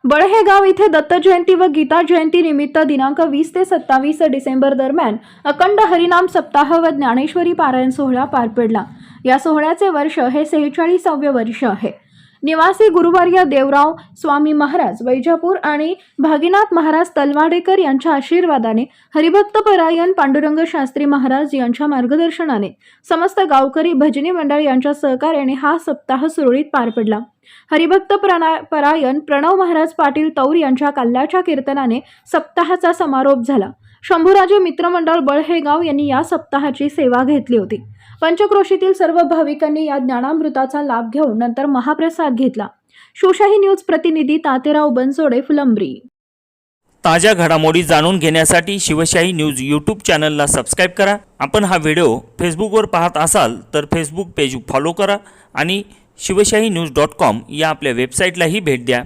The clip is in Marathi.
बळहेगाव इथे दत्त जयंती व गीता जयंती निमित्त दिनांक 20 ते 27 डिसेंबर दरम्यान अखंड हरिनाम सप्ताह व ज्ञानेश्वरी पारायण सोहळा पार पडला। या सोहळ्याचे वर्ष हे 46वे वर्ष आहे। निवासी गुरुवर्य देवराव स्वामी महाराज वैजापूर आणि भागीनाथ महाराज तलवाडेकर यांच्या आशीर्वादाने हरिभक्त परायण पांडुरंग शास्त्री महाराज यांच्या मार्गदर्शनाने समस्त गावकरी भजनी मंडळ यांच्या सहकार्याने हा सप्ताह सुरळीत पार पडला। हरिभक्त परायण प्रणव महाराज पाटील तौर यांच्या कल्ल्याच्या कीर्तनाने सप्ताहाचा समारोप झाला। शंभूराजे मित्रमंडळ बळहेगाव यांनी या सप्ताहाची सेवा घेतली होती। पंचक्रोशीतील सर्व भाविकांनी या ज्ञानामृताचा लाभ घेऊन नंतर महाप्रसाद घेतला। शिवशाही न्यूज प्रतिनिधी तातेराव बनसोडे, फुलंब्री। ताज्या घडामोडी जाणून घेण्यासाठी शिवशाही न्यूज यूट्यूब चॅनलला सबस्क्राइब करा। आपण हा व्हिडिओ फेसबुकवर पाहत असाल तर फेसबुक पेज फॉलो करा आणि शिवशाही न्यूज.com या आपल्या वेबसाईटलाही भेट द्या।